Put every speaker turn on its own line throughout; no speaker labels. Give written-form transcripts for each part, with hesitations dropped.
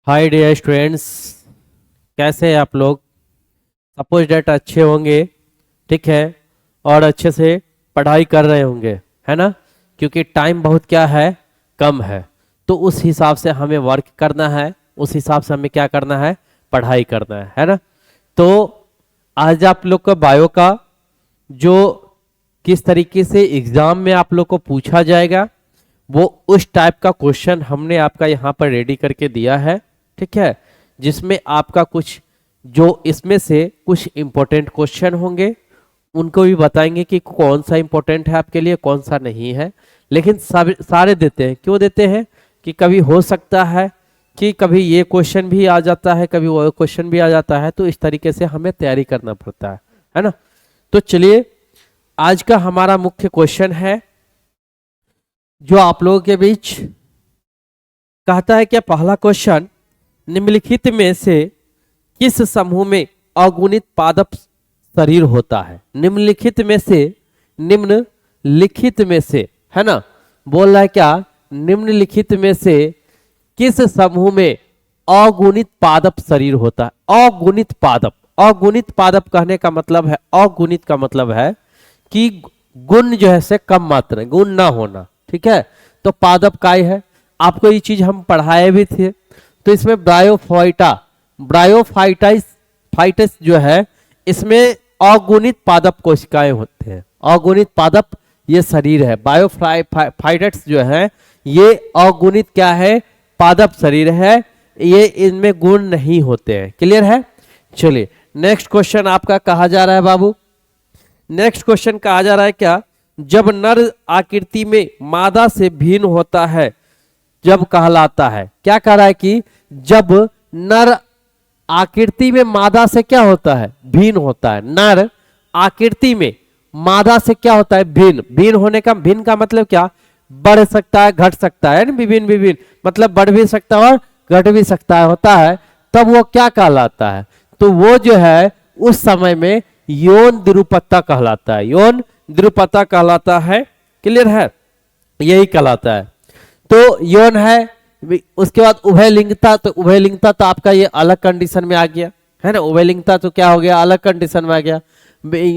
Hi dear students, कैसे हैं आप लोग। सपोज डेट अच्छे होंगे, ठीक है, और अच्छे से पढ़ाई कर रहे होंगे, है ना। क्योंकि टाइम बहुत क्या है, कम है। तो उस हिसाब से हमें वर्क करना है, उस हिसाब से हमें क्या करना है, पढ़ाई करना है ना। तो आज आप लोग का बायो का जो किस तरीके से एग्जाम में आप लोग को पूछा जाएगा, वो उस टाइप का क्वेश्चन हमने आपका यहाँ पर रेडी करके दिया है, ठीक है। जिसमें आपका कुछ जो इसमें से कुछ इंपॉर्टेंट क्वेश्चन होंगे, उनको भी बताएंगे कि कौन सा इंपॉर्टेंट है आपके लिए, कौन सा नहीं है। लेकिन सब सारे देते हैं, क्यों देते हैं कि कभी हो सकता है कि कभी ये क्वेश्चन भी आ जाता है, कभी वो क्वेश्चन भी आ जाता है। तो इस तरीके से हमें तैयारी करना पड़ता है ना। तो चलिए, आज का हमारा मुख्य क्वेश्चन है जो आप लोगों के बीच कहता है कि पहला क्वेश्चन, निम्नलिखित में से किस समूह में अगुणित पादप शरीर होता है। निम्नलिखित में से, निम्नलिखित में से, है ना, बोल रहा है क्या, निम्नलिखित में से किस समूह में अगुणित पादप शरीर होता है। अगुणित पादप, अगुणित पादप कहने का मतलब है, अगुणित का मतलब है कि गुण जो है से कम मात्रा, गुण ना होना, ठीक है। तो पादप काय है, आपको ये चीज हम पढ़ाए भी थे। तो इसमें ब्रायोफाइटा, ब्रायोफाइटाइस, फाइटस जो है, इसमें अगुणित पादप कोशिकाएं होते हैं। अगुणित पादप ये शरीर है। बायोफाइटस जो है ये अगुणित क्या है, पादप शरीर है। ये इनमें गुण नहीं होते हैं। क्लियर है। चलिए नेक्स्ट क्वेश्चन आपका कहा जा रहा है बाबू। नेक्स्ट क्वेश्चन कहा जा रहा है क्या, जब नर आकृति में मादा से भिन्न होता है जब कहलाता है। क्या कह रहा है कि जब नर आकृति में मादा से क्या होता है, भिन्न होता है। नर आकृति में मादा से क्या होता है, भिन्न। भिन्न होने का, भिन्न का मतलब क्या, बढ़ सकता है, घट सकता है। विभिन्न, विभिन्न मतलब बढ़ भी सकता है और घट भी सकता है, होता है। तब वो क्या कहलाता है, तो वो जो है उस समय में यौन द्विरूपता कहलाता है। यौन द्विरूपता कहलाता है। क्लियर है, यही कहलाता है। तो यौन है। उसके बाद उभयलिंगता, तो उभयलिंगता तो आपका ये अलग कंडीशन में आ गया, है ना। उभयलिंगता तो क्या हो गया, अलग कंडीशन में आ गया।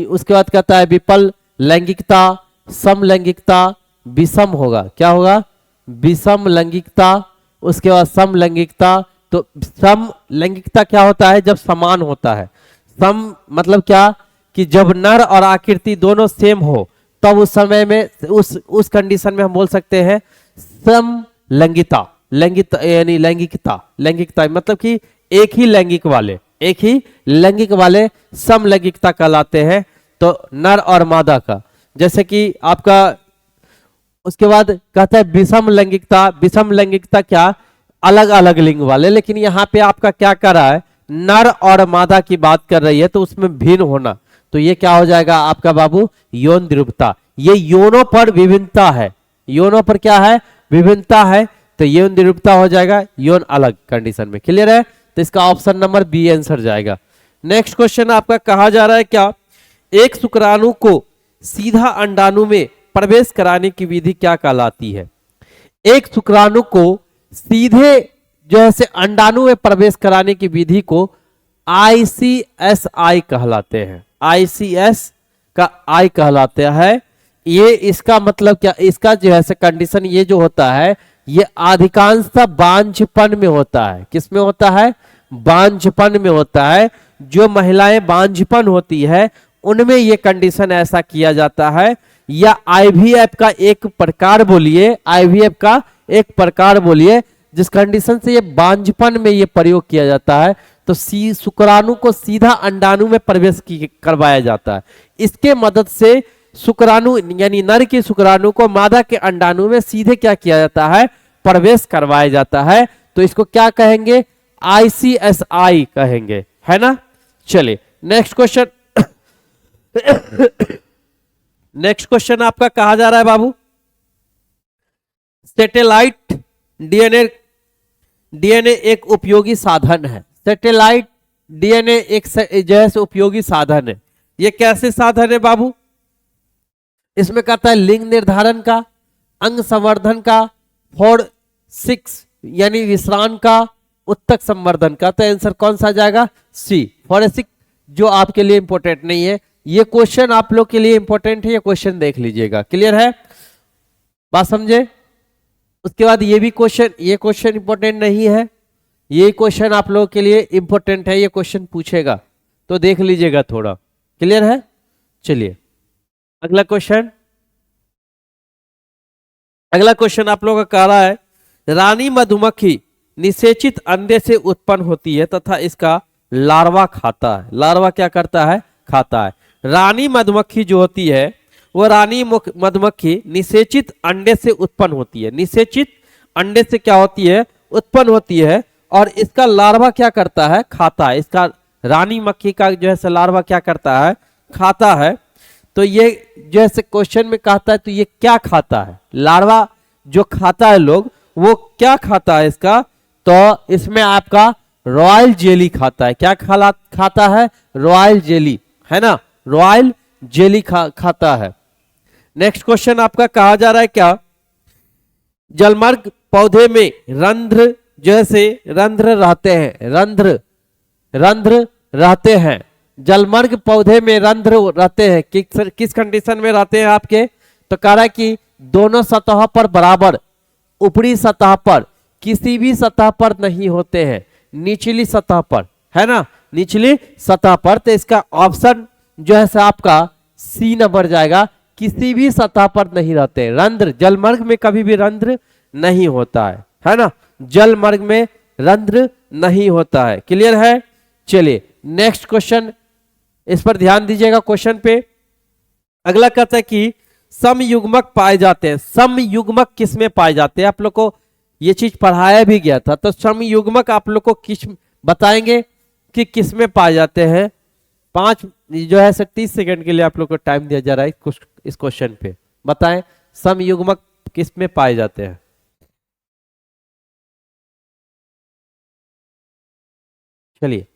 उसके बाद कहता है विपल लैंगिकता, समलैंगिकता, विषम होगा। क्या होगा, विषम लैंगिकता। उसके बाद समलैंगिकता। तो समलैंगिकता क्या होता है, जब समान होता है। सम मतलब क्या, कि जब नर और आकृति दोनों सेम हो, तब उस समय में, उस कंडीशन में हम बोल सकते हैं समलैंगिकता। लैंगिकता यानी लैंगिकता, लैंगिकता मतलब कि एक ही लैंगिक वाले, एक ही लैंगिक वाले समलैंगिकता कहलाते हैं। तो नर और मादा का, जैसे कि आपका उसके बाद कहता है विषम लैंगिकता। विषम लैंगिकता क्या, अलग अलग लिंग वाले। लेकिन यहाँ पे आपका क्या कर रहा है, नर और मादा की बात कर रही है, तो उसमें भिन्न होना। तो ये क्या हो जाएगा आपका बाबू, यौन द्विरूपता। ये यौनों पर विभिन्नता है, यौनों पर क्या है, विभिन्नता है। तो यौन द्विरूपता हो जाएगा, यौन अलग कंडीशन में। क्लियर है। तो इसका ऑप्शन नंबर बी आंसर जाएगा। नेक्स्ट क्वेश्चन आपका कहा जा रहा है क्या, एक शुक्राणु को सीधा अंडाणु में प्रवेश कराने की विधि क्या कहलाती है। एक शुक्राणु को सीधे जो है से अंडाणु में प्रवेश कराने की विधि को ICSI कहलाते हैं। ICS का आई कहलाते हैं। ये इसका मतलब क्या, इसका जो है से कंडीशन ये जो होता है, ये अधिकांशतः बांझपन में होता है। किस में होता है, बांझपन में होता है। जो महिलाएं बांझपन होती है उनमें ये कंडीशन ऐसा किया जाता है। या IVF का एक प्रकार बोलिए, IVF का एक प्रकार बोलिए, जिस कंडीशन से ये बांझपन में ये प्रयोग किया जाता है। तो शुक्राणु को सीधा अंडाणु में प्रवेश करवाया जाता है। इसके मदद से शुक्राणु यानी नर के शुक्राणु को मादा के अंडाणु में सीधे क्या किया जाता है, प्रवेश करवाया जाता है। तो इसको क्या कहेंगे, ICSI कहेंगे, है ना। चलिए नेक्स्ट क्वेश्चन। नेक्स्ट क्वेश्चन आपका कहा जा रहा है बाबू, सैटेलाइट डीएनए, डीएनए एक उपयोगी साधन है। सैटेलाइट डीएनए एक जैसे उपयोगी साधन है। ये कैसे साधन है बाबू, इसमें कहता है लिंग निर्धारण का, अंग संवर्धन का, 4-6 यानी विश्राम का, उत्तक संवर्धन का, तो आंसर कौन सा आ जाएगा? सी, फॉरेसिक, जो आपके लिए इंपॉर्टेंट नहीं है। ये क्वेश्चन आप लोग के लिए इंपॉर्टेंट है, ये क्वेश्चन देख लीजिएगा। क्लियर है, बात समझे? उसके बाद ये भी क्वेश्चन, ये क्वेश्चन इंपॉर्टेंट नहीं है, ये क्वेश्चन आप लोगों के लिए इंपॉर्टेंट है, ये क्वेश्चन पूछेगा तो देख लीजिएगा थोड़ा। क्लियर है, चलिए अगला क्वेश्चन। अगला क्वेश्चन आप लोगों का कह रहा है, रानी मधुमक्खी निषेचित अंडे से उत्पन्न होती है तथा इसका लार्वा खाता है। लार्वा क्या करता है? खाता है। रानी मधुमक्खी जो होती है वो रानी मधुमक्खी निषेचित अंडे से उत्पन्न होती है। निषेचित अंडे से क्या होती है? उत्पन्न होती है, और इसका लार्वा क्या करता है? खाता है। इसका रानी मक्खी का जो है लार्वा क्या करता है? खाता है। तो ये जैसे क्वेश्चन में कहता है, तो ये क्या खाता है? लार्वा जो खाता है लोग, वो क्या खाता है इसका? तो इसमें आपका रॉयल जेली खाता है। क्या खाता है? रॉयल जेली, है ना, रॉयल जेली खाता है। नेक्स्ट क्वेश्चन आपका कहा जा रहा है क्या? जलमर्ग पौधे में रंध्र, जैसे रंध्र रहते हैं, रंध्र रहते हैं। जलमर्ग पौधे में रंध्र रहते हैं, किस कंडीशन में रहते हैं आपके? तो कह रहा है कि दोनों सतह पर बराबर, ऊपरी सतह पर, किसी भी सतह पर नहीं होते हैं, निचली सतह पर, है ना, निचली सतह पर। तो इसका ऑप्शन जो है आपका सी नंबर जाएगा, किसी भी सतह पर नहीं रहते। रंध्र, जलमर्ग में कभी भी रंध्र नहीं होता है ना, जलमर्ग में रंध्र नहीं होता है। क्लियर है, चलिए नेक्स्ट क्वेश्चन, इस पर ध्यान दीजिएगा क्वेश्चन पे। अगला कहता है कि समयुग्मक पाए जाते हैं। समयुग्मक किस में पाए जाते हैं? आप लोग को ये चीज पढ़ाया भी गया था, तो समयुग्मक आप लोग को किस बताएंगे कि किस में पाए जाते हैं? 5 जो है 30 सेकंड के लिए आप लोग को टाइम दिया जा रहा है इस क्वेश्चन पे। बताएं समयुग्मक किस में पाए जाते हैं? चलिए,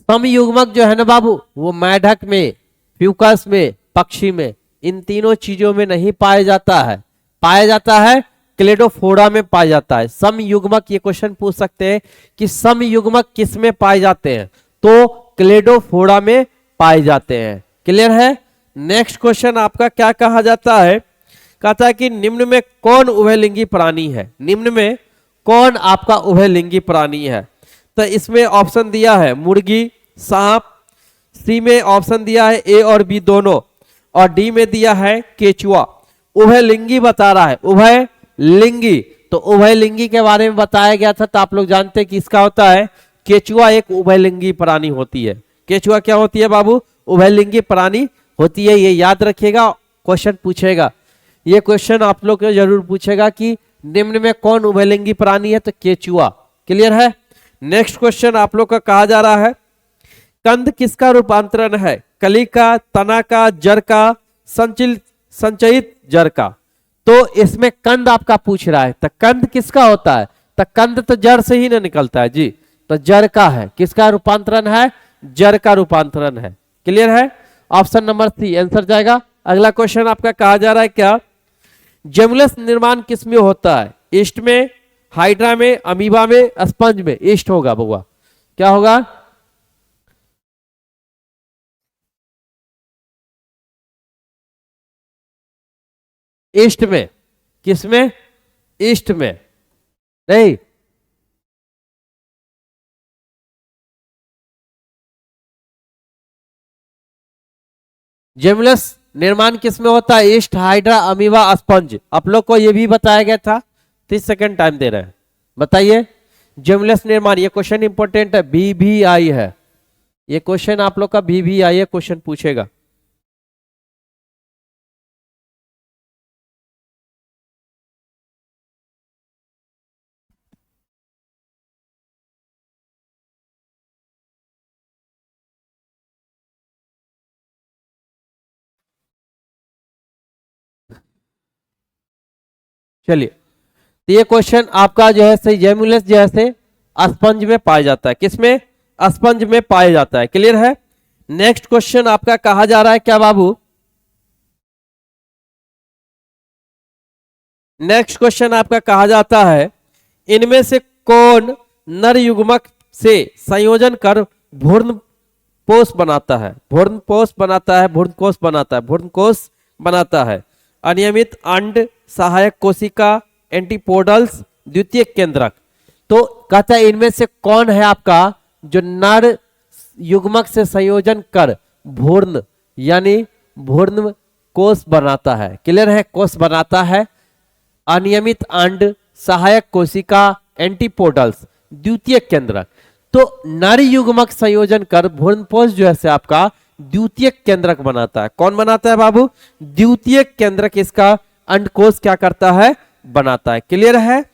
समयुग्मक जो है ना बाबू, वो मेढक में, फ्यूकस में, पक्षी में, इन तीनों चीजों में नहीं पाया जाता है। पाया जाता है क्लेडोफोरा में पाया जाता है समयुग्मक। ये क्वेश्चन पूछ सकते हैं कि समयुग्मक किस में पाए जाते हैं? तो क्लेडोफोरा में पाए जाते हैं। क्लियर है। नेक्स्ट क्वेश्चन आपका क्या कहा जाता है? कहता है कि निम्न में कौन उभयलिंगी प्राणी है? निम्न में कौन आपका उभयलिंगी प्राणी है? तो इसमें ऑप्शन दिया है मुर्गी, सांप, सी में ऑप्शन दिया है ए और बी दोनों, और डी में दिया है केचुआ। उभयलिंगी बता रहा है, उभयलिंगी। तो उभयलिंगी के बारे में बताया गया था, तो आप लोग जानते हैं कि इसका होता है केचुआ एक उभयलिंगी प्राणी होती है। केचुआ क्या होती है बाबू? उभयलिंगी प्राणी होती है। ये याद रखिएगा, क्वेश्चन पूछेगा, ये क्वेश्चन आप लोग को जरूर पूछेगा कि निम्न में कौन उभयलिंगी प्राणी है? तो केचुआ। क्लियर है। नेक्स्ट क्वेश्चन आप लोग का कहा जा रहा है, कंद किसका रूपांतरण है? कली का, तना का, जड़ का, संचयित जड़ का। तो इसमें कंद आपका पूछ रहा है, तो कंद किसका होता है? तो कंद तो जड़ से ही ना निकलता है जी, तो जड़ का है। किसका रूपांतरण है? जड़ का रूपांतरण है। क्लियर है, ऑप्शन नंबर सी आंसर जाएगा। अगला क्वेश्चन आपका कहा जा रहा है क्या? जेमुलस निर्माण किस में होता है? ईस्ट में, हाइड्रा में, अमीबा में, स्पंज में? ईस्ट होगा बउआ। क्या होगा? ईस्ट में। किस में? ईस्ट में नहीं, जेमुलस निर्माण किस में होता है? East, hydra, amoeba, sponge. आप लोग को यह भी बताया गया था। 30 सेकंड टाइम दे रहे हैं, बताइए। जेमुलस निर्माण, ये क्वेश्चन इंपॉर्टेंट है, VVI है ये क्वेश्चन, आप लोग का VVI है, क्वेश्चन पूछेगा। चलिए, तो ये क्वेश्चन आपका जो है सही, जेमुलस जैसे स्पंज में पाया जाता है। किसमें? स्पंज में पाया जाता है। क्लियर है। नेक्स्ट क्वेश्चन आपका कहा जा रहा है क्या बाबू? नेक्स्ट क्वेश्चन आपका कहा जाता है, इनमें से कौन नर युग्मक से संयोजन कर भ्रूणपोष बनाता है, भ्रूणपोष बनाता है, भ्रूणकोष बनाता है, भ्रूणकोष बनाता है। अनियमित अंड, सहायक कोशिका, एंटीपोडल्स, द्वितीय केंद्रक। तो कहता है इनमें से कौन है आपका जो नर युग्मक से संयोजन कर भ्रूण यानी भ्रूण कोष बनाता है। क्लियर है, कोष बनाता है। अनियमित अंड, सहायक कोशिका, एंटीपोडल्स, द्वितीय केंद्रक। तो नर युग्मक संयोजन कर भ्रूणपोष जो है से आपका द्वितीय केंद्रक बनाता है। कौन बनाता है बाबू? द्वितीय केंद्रक इसका अंडकोश क्या करता है? बनाता है। क्लियर है।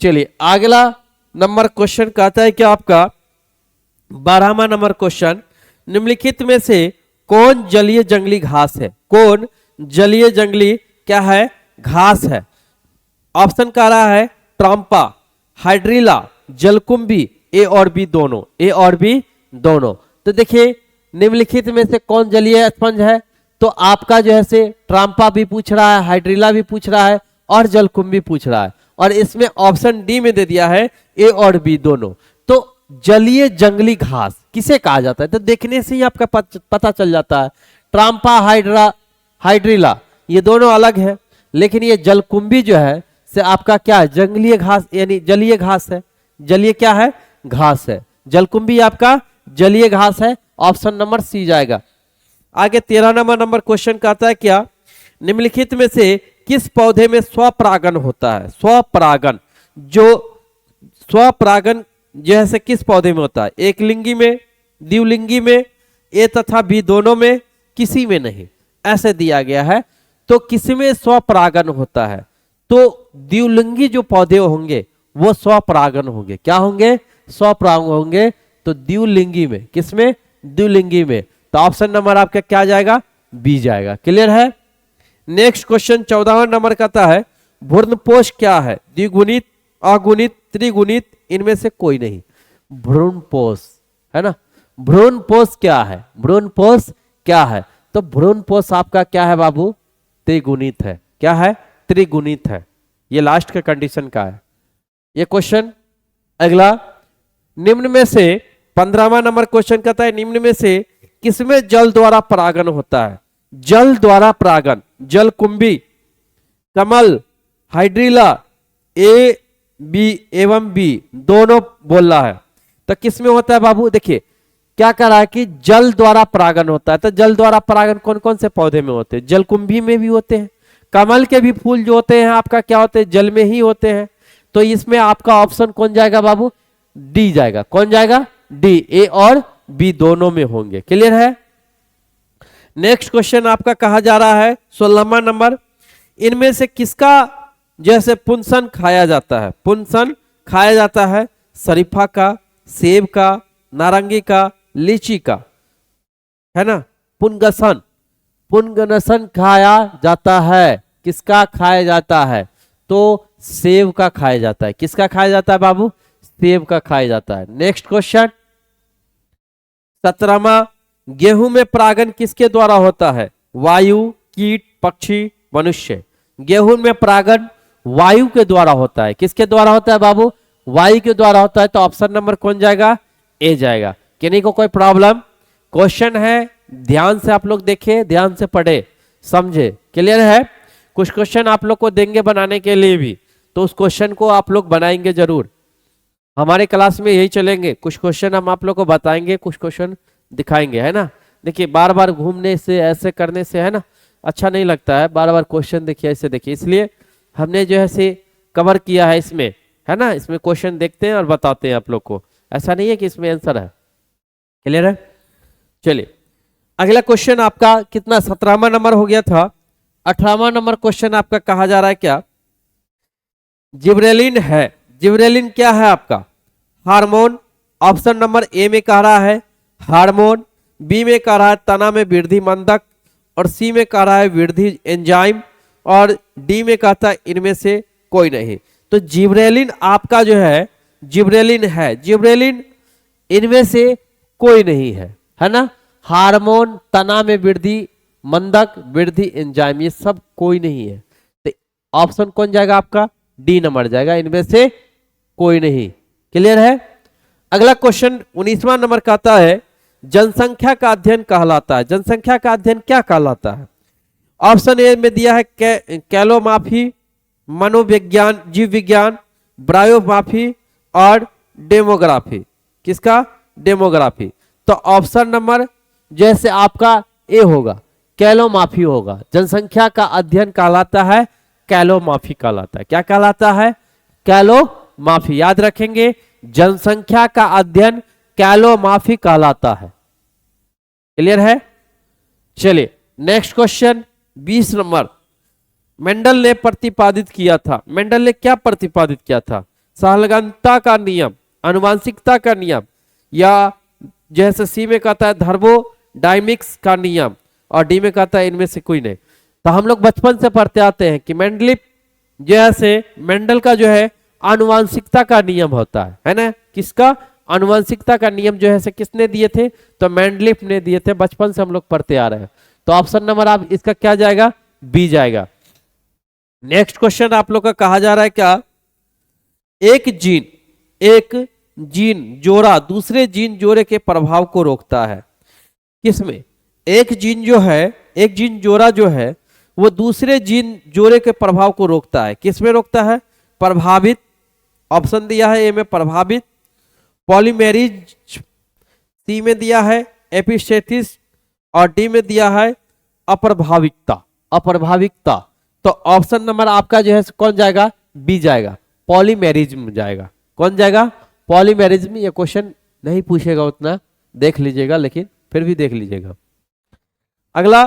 चलिए अगला नंबर क्वेश्चन कहता है कि आपका 12वां नंबर क्वेश्चन, निम्नलिखित में से कौन जलीय जंगली घास है? कौन जलीय जंगली क्या है? घास है। ऑप्शन कह रहा है ट्रांपा, हाइड्रिला, जलकुंभी, ए और बी दोनों, ए और बी दोनों। तो देखिए निम्नलिखित में से कौन जलीय स्पंज है? तो आपका जो है से ट्रांपा भी पूछ रहा है, हाइड्रिला भी पूछ रहा है और जलकुंभी पूछ रहा है, और इसमें ऑप्शन डी में दे दिया है ए और बी दोनों। तो जलीय जंगली घास किसे कहा जाता है? तो देखने से ही आपका पता चल जाता है। ट्रांपा, हाइड्रिला ये दोनों अलग है, लेकिन ये जलकुंभी जो है से आपका क्या है? जंगलीय घास यानी जलीय घास है। जलीय क्या है? घास है। जलकुंभी आपका जलीय घास है। ऑप्शन नंबर सी जाएगा। आगे 13वां नंबर क्वेश्चन कहता है क्या, निम्नलिखित में से किस पौधे में स्वपरागन होता है? स्वपरागन, जो स्वपरागन जो है से किस पौधे में होता है? एक लिंगी में, द्विलिंगी में, ए तथा बी दोनों में, किसी में नहीं, ऐसे दिया गया है। तो किसी में स्वपरागन होता है? तो द्विलिंगी जो पौधे होंगे वो स्वपरागन होंगे। क्या होंगे? स्वपरागन होंगे। तो द्विलिंगी में, किसमें? द्विलिंगी में। तो ऑप्शन नंबर आपका क्या जाएगा? बी जाएगा। क्लियर है। नेक्स्ट क्वेश्चन 14वां नंबर कहता है भ्रूणपोष क्या है? द्विगुणित, अगुणित, त्रिगुणित, इनमें से कोई नहीं। भ्रूणपोष है ना। भ्रूणपोष क्या है? भ्रूणपोष क्या है? तो भ्रूणपोष आपका क्या है बाबू? त्रिगुणित है। क्या है? त्रिगुणित है। ये लास्ट का कंडीशन का है ये क्वेश्चन। अगला निम्न में से 15वां नंबर क्वेश्चन कहता है निम्न में से किसमें जल द्वारा परागन होता है? जल द्वारा परागन, जलकुंभी, कमल, हाइड्रिला, ए बी एवं बी दोनों बोल रहा है। तो किसमें होता है बाबू? देखिए क्या कह रहा है कि जल द्वारा परागन होता है। तो जल द्वारा परागन कौन कौन से पौधे में होते हैं? जलकुंभी में भी होते हैं। कमल के भी फूल जो होते हैं आपका क्या होते हैं? जल में ही होते हैं। तो इसमें आपका ऑप्शन कौन जाएगा बाबू? डी जाएगा। कौन जाएगा? डी। ए और बी दोनों में होंगे। क्लियर है। नेक्स्ट क्वेश्चन आपका कहा जा रहा है 16वां नंबर, इनमें से किसका जैसे पुंसन खाया जाता है? पुंसन खाया जाता है शरीफा का, सेब का, नारंगी का, लीची का, है ना। पुनगसन, पुनगनसन खाया जाता है। किसका खाया जाता है? तो सेब का खाया जाता है। किसका खाया जाता है बाबू? सेब का खाया जाता है। नेक्स्ट क्वेश्चन 17वां, गेहूं में परागन किसके द्वारा होता है? वायु, कीट, पक्षी, मनुष्य। गेहूं में परागन वायु के द्वारा होता है। किसके द्वारा होता है बाबू? वायु के द्वारा होता है। तो ऑप्शन नंबर कौन जाएगा? ए जाएगा। किन्हीं को कोई प्रॉब्लम? क्वेश्चन है, ध्यान से आप लोग देखिए, ध्यान से पढ़े, समझे। क्लियर है। कुछ क्वेश्चन आप लोग को देंगे बनाने के लिए भी, तो उस क्वेश्चन को आप लोग बनाएंगे जरूर। हमारे क्लास में यही चलेंगे, कुछ क्वेश्चन हम आप लोग को बताएंगे, कुछ क्वेश्चन दिखाएंगे, है ना। देखिए बार बार घूमने से, ऐसे करने से, है ना, अच्छा नहीं लगता है। बार बार क्वेश्चन देखिए, ऐसे देखिए, इसलिए हमने जो है से कवर किया है इसमें, है ना। इसमें क्वेश्चन देखते हैं और बताते हैं आप लोग को, ऐसा नहीं है कि इसमें आंसर है। क्लियर है। चलिए अगला क्वेश्चन आपका कितना? 17वां नंबर हो गया था। 18वां नंबर क्वेश्चन आपका कहा जा रहा है क्या? जिब्रेलिन है। जिब्रेलिन क्या है आपका? हार्मोन। ऑप्शन नंबर ए में कह रहा है हार्मोन, बी में कह रहा है तना में वृद्धि मंदक, और सी में कह रहा है वृद्धि एंजाइम, और डी में कहता है इनमें से कोई नहीं। तो जिब्रेलिन आपका जो है जिब्रेलिन है। जिब्रेलिन इनमें से कोई नहीं है ना। हार्मोन, तना में वृद्धि मंदक, वृद्धि एंजाइम, ये सब कोई नहीं है। तो ऑप्शन कौन जाएगा आपका? डी नंबर जाएगा, इनमें से कोई नहीं। क्लियर है। अगला क्वेश्चन 19वां नंबर का आता है जनसंख्या का अध्ययन कहलाता है। जनसंख्या का अध्ययन क्या कहलाता है? ऑप्शन ए में दिया है कैलोमाफी, मनोविज्ञान, जीव विज्ञान, ब्रायोमाफी और डेमोग्राफी। किसका? डेमोग्राफी। तो ऑप्शन नंबर जैसे आपका ए होगा, कैलोमाफी होगा। जनसंख्या का अध्ययन कहलाता है कैलोमाफी कहलाता है। क्या कहलाता है? कैलोमाफी। याद रखेंगे, जनसंख्या का अध्ययन कैलोमाफी कहलाता है। क्लियर है? चलिए नेक्स्ट क्वेश्चन 20 नंबर। मेंडल ने प्रतिपादित किया था। मेंडल ने क्या प्रतिपादित किया था? सहलगनता का नियम, आनुवंशिकता का नियम, या जैसे सी में कहता है थर्मोडायनेमिक्स का नियम, और डी में कहता है इनमें से कोई नहीं। तो हम लोग बचपन से पढ़ते आते हैं कि मेंडलिप जैसे मेंडल का जो है आनुवंशिकता का नियम होता है ना? किसका? आनुवंशिकता का नियम जो है से किसने दिए थे? तो मेंडलिप ने दिए थे। बचपन से हम लोग पढ़ते आ रहे हैं। तो ऑप्शन नंबर आप इसका क्या जाएगा? बी जाएगा। नेक्स्ट क्वेश्चन आप लोग का कहा जा रहा है क्या? एक जीन जोड़ा दूसरे जीन जोड़े के प्रभाव को रोकता है। किसमें? एक जीन जोड़ा जो है वो दूसरे जीन जोड़े के प्रभाव को रोकता है। किसमें रोकता है? प्रभावित। ऑप्शन दिया है ए में प्रभावित, पॉलीमेरिज सी में दिया है एपिस्टेसिस, और डी में दिया है अप्रभाविकता। तो ऑप्शन नंबर आपका जो है कौन जाएगा? बी जाएगा, पॉलीमेरिज्म जाएगा। कौन जाएगा? पॉलीमेरिज्म। ये क्वेश्चन नहीं पूछेगा उतना, देख लीजिएगा, लेकिन फिर भी देख लीजिएगा। अगला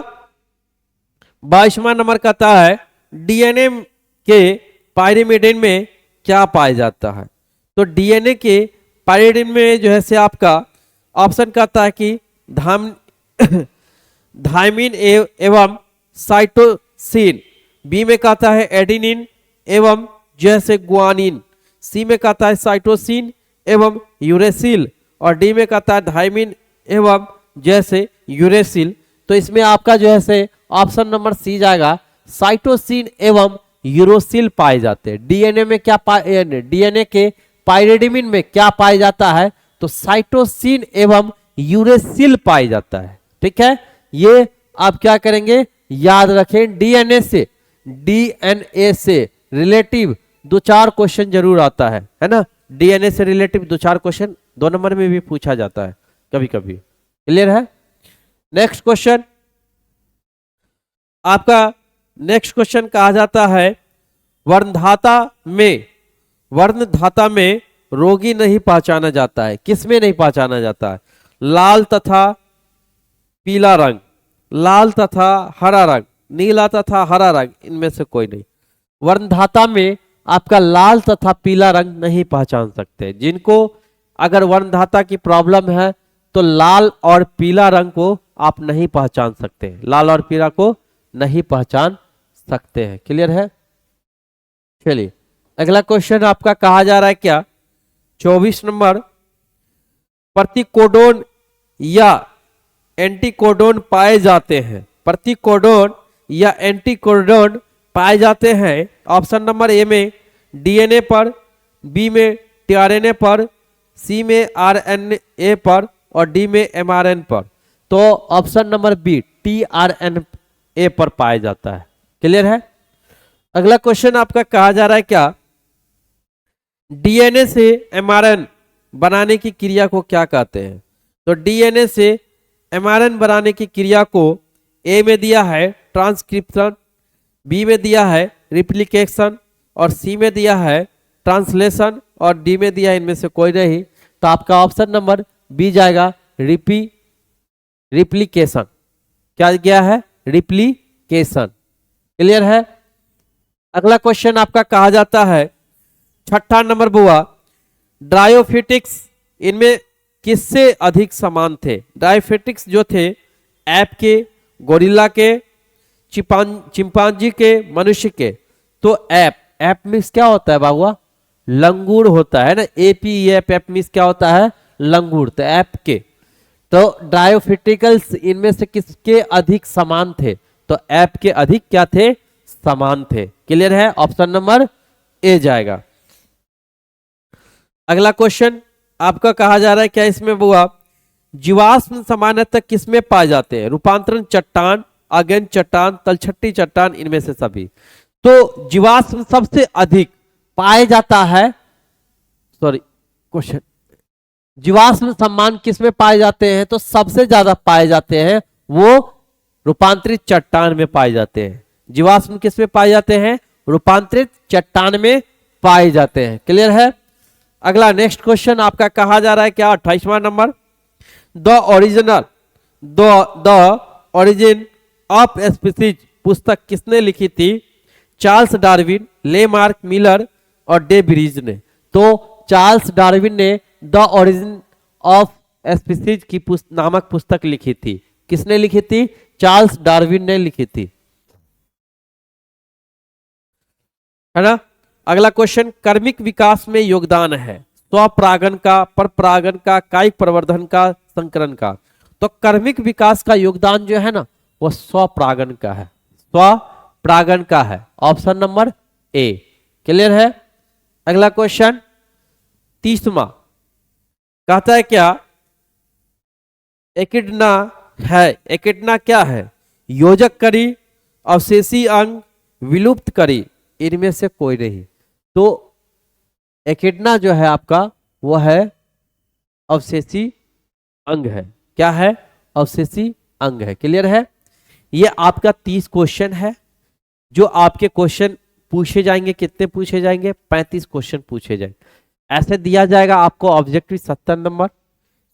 22वां नंबर कहता है डीएनए के पायरिमिडिन में क्या पाया जाता है? तो डीएनए के पायरिमिडिन में जो है से आपका ऑप्शन कहता है कि थायमिन एवं साइटोसिन, बी में कहता है एडेनिन एवं जैसे गुआनिन, सी में कहता है साइटोसिन एवं यूरेसिल, और डी में कहता है थायमिन एवं जैसे यूरेसिल। तो इसमें आपका जो है से ऑप्शन नंबर सी जाएगा, साइटोसिन एवं यूरोसिल पाए जाते हैं। डीएनए में क्या डीएनए के पायरिमिडिन में क्या पाया जाता है? तो साइटोसिन एवं यूरेसिल पाया जाता है। ठीक है, ये आप क्या करेंगे? याद रखें। डीएनए से रिलेटिव 2-4 क्वेश्चन जरूर आता है ना? डीएनए से रिलेटिव 2-4 क्वेश्चन 2 नंबर में भी पूछा जाता है कभी कभी। क्लियर है? नेक्स्ट क्वेश्चन आपका नेक्स्ट क्वेश्चन कहा जाता है वर्णधाता में रोगी नहीं पहचाना जाता है। किसमें नहीं पहचाना जाता है? लाल तथा पीला रंग, लाल तथा हरा रंग, नीला तथा हरा रंग, इनमें से कोई नहीं। वर्णधाता में आपका लाल तथा पीला रंग नहीं पहचान सकते। जिनको अगर वर्णधाता की प्रॉब्लम है तो लाल और पीला रंग को आप नहीं पहचान सकते। लाल और पीला को नहीं पहचान सकते हैं। क्लियर है? चलिए अगला क्वेश्चन आपका कहा जा रहा है क्या? 24 नंबर। प्रतिकोडोन या एंटीकोडोन पाए जाते हैं। प्रतिकोडोन या एंटीकोडोन पाए जाते हैं। ऑप्शन नंबर ए में डीएनए पर, बी में टीआरएनए पर, सी में आरएनए पर, और डी में एमआरएन पर। तो ऑप्शन नंबर बी टीआरएनए पर पाया जाता है। क्लियर है? अगला क्वेश्चन आपका कहा जा रहा है क्या? डीएनए से एमआरएन बनाने की क्रिया को क्या कहते हैं? तो डीएनए से एमआरएन बनाने की क्रिया को ए में दिया है ट्रांसक्रिप्शन, बी में दिया है रिप्लिकेशन, और सी में दिया है ट्रांसलेशन, और डी में दिया है इनमें से कोई नहीं। तो आपका ऑप्शन नंबर बी जाएगा, रिप्लिकेशन। क्या गया है? रिप्लिकेशन। क्लियर है? अगला क्वेश्चन आपका कहा जाता है 6ठा नंबर बुआ, ड्रायोफिटिक्स इनमें किससे अधिक समान थे? ड्रायोफिटिक्स जो थे ऐप के, गोरिल्ला के, चिंपांजी के, मनुष्य के। तो ऐप मीन्स क्या होता है बाबुआ? लंगूर होता है ना। एप मीन्स क्या होता है? लंगूर। तो ऐप के, तो ड्रायोफिटिकल्स इनमें से किसके अधिक समान थे? तो ऐप के अधिक क्या थे? समान थे। क्लियर है? ऑप्शन नंबर ए जाएगा। अगला क्वेश्चन आपका कहा जा रहा है क्या इसमें बुआ, जीवाश्म सामान्यतः किसमें पाए जाते हैं? रूपांतरण चट्टान, अगेन चट्टान, तलछट्टी चट्टान, इनमें से सभी। तो जीवाश्म सबसे अधिक पाए जाता है, सॉरी क्वेश्चन, जीवाश्म सम्मान किसमें पाए जाते हैं? तो सबसे ज्यादा पाए जाते हैं वो रूपांतरित चट्टान में पाए जाते हैं। जीवाश्म किसमें पाए जाते हैं? रूपांतरित चट्टान में पाए जाते हैं। क्लियर है? अगला नेक्स्ट क्वेश्चन आपका कहा जा रहा है क्या, 28वां number, the origin of species पुस्तक किसने लिखी थी? चार्ल्स डार्विन, लेमार्क, मिलर और डे ब्रीज ने। तो चार्ल्स डार्विन ने द ओरिजिन ऑफ स्पीसीज की नामक पुस्तक लिखी थी। किसने लिखी थी? चार्ल्स डार्विन ने लिखी थी, है ना। अगला क्वेश्चन, कर्मिक विकास में योगदान है स्वपरागन का, परपरागन का, कायिक प्रवर्धन का, संकरण का। तो कर्मिक विकास का योगदान जो है ना वो स्वपरागन का है, स्वपरागन का है, ऑप्शन नंबर ए। क्लियर है? अगला क्वेश्चन 30वां कहता है क्या, एकिडना है, एकिडना क्या है? योजक करी, अवशेषी अंग, विलुप्त करी, इनमें से कोई नहीं। तो एकिडना जो है आपका वो है अवशेषी अंग है। क्या है? अवशेषी अंग है। क्लियर है? ये आपका 30 क्वेश्चन है जो आपके क्वेश्चन पूछे जाएंगे। कितने पूछे जाएंगे? 35 क्वेश्चन पूछे जाएंगे। ऐसे दिया जाएगा आपको ऑब्जेक्टिव 70 नंबर,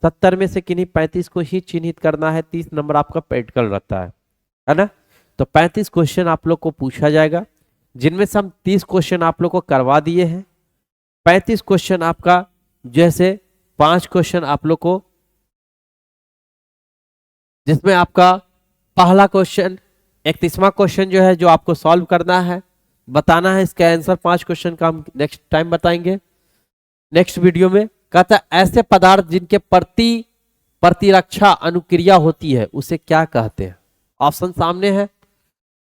70 में से किन्हीं 35 को ही चिन्हित करना है, 30 नंबर आपका प्रैक्टिकल रहता है ना। तो 35 क्वेश्चन आप लोग को पूछा जाएगा, जिनमें से हम 30 क्वेश्चन आप लोग को करवा दिए हैं। 35 क्वेश्चन आपका, जैसे 5 क्वेश्चन आप लोग को, जिसमें आपका पहला क्वेश्चन 31वां क्वेश्चन जो है जो आपको सॉल्व करना है, बताना है इसका आंसर। 5 क्वेश्चन का हम नेक्स्ट टाइम बताएंगे, नेक्स्ट वीडियो में। कहता है ऐसे पदार्थ जिनके प्रति प्रतिरक्षा अनुक्रिया होती है उसे क्या कहते हैं? ऑप्शन सामने है।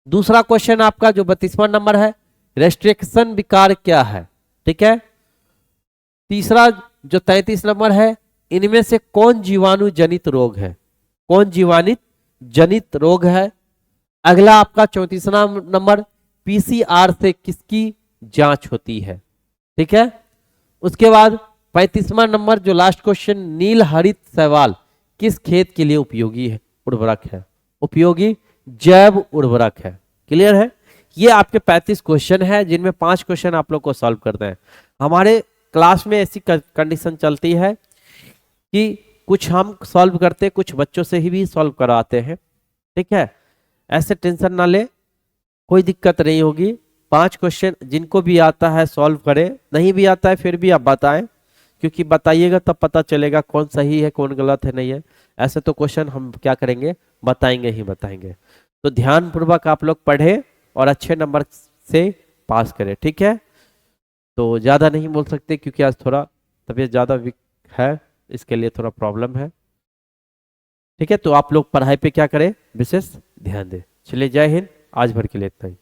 दूसरा क्वेश्चन आपका जो 32वां नंबर है, रेस्ट्रिक्शन विकार क्या है? ठीक है। तीसरा जो 33 नंबर है, इनमें से कौन जीवाणु जनित रोग है? कौन जीवाणु जनित रोग है? अगला आपका 34वां नंबर, पीसीआर से किसकी जांच होती है? ठीक है। उसके बाद 35वां नंबर जो लास्ट क्वेश्चन, नील हरित शैवाल किस खेत के लिए उपयोगी है, उर्वरक है? उपयोगी जैव उर्वरक है। क्लियर है? ये आपके 35 क्वेश्चन है, जिनमें 5 क्वेश्चन आप लोग को सॉल्व करना है। हमारे क्लास में ऐसी कंडीशन चलती है कि कुछ हम सॉल्व करते, कुछ बच्चों से ही भी सॉल्व कराते हैं। ठीक है, ऐसे टेंशन ना ले, कोई दिक्कत नहीं होगी। 5 क्वेश्चन जिनको भी आता है सॉल्व करें, नहीं भी आता है फिर भी आप बताएं, क्योंकि बताइएगा तब पता चलेगा कौन सही है कौन गलत है नहीं है। ऐसे तो क्वेश्चन हम क्या करेंगे, बताएंगे ही बताएंगे। तो ध्यान पूर्वक आप लोग पढ़े और अच्छे नंबर से पास करें। ठीक है, तो ज़्यादा नहीं बोल सकते क्योंकि आज थोड़ा तबीयत ज़्यादा वीक है, इसके लिए थोड़ा प्रॉब्लम है। ठीक है, तो आप लोग पढ़ाई पे क्या करें, विशेष ध्यान दें। चलिए, जय हिंद, आज भर के लिए इतना ही।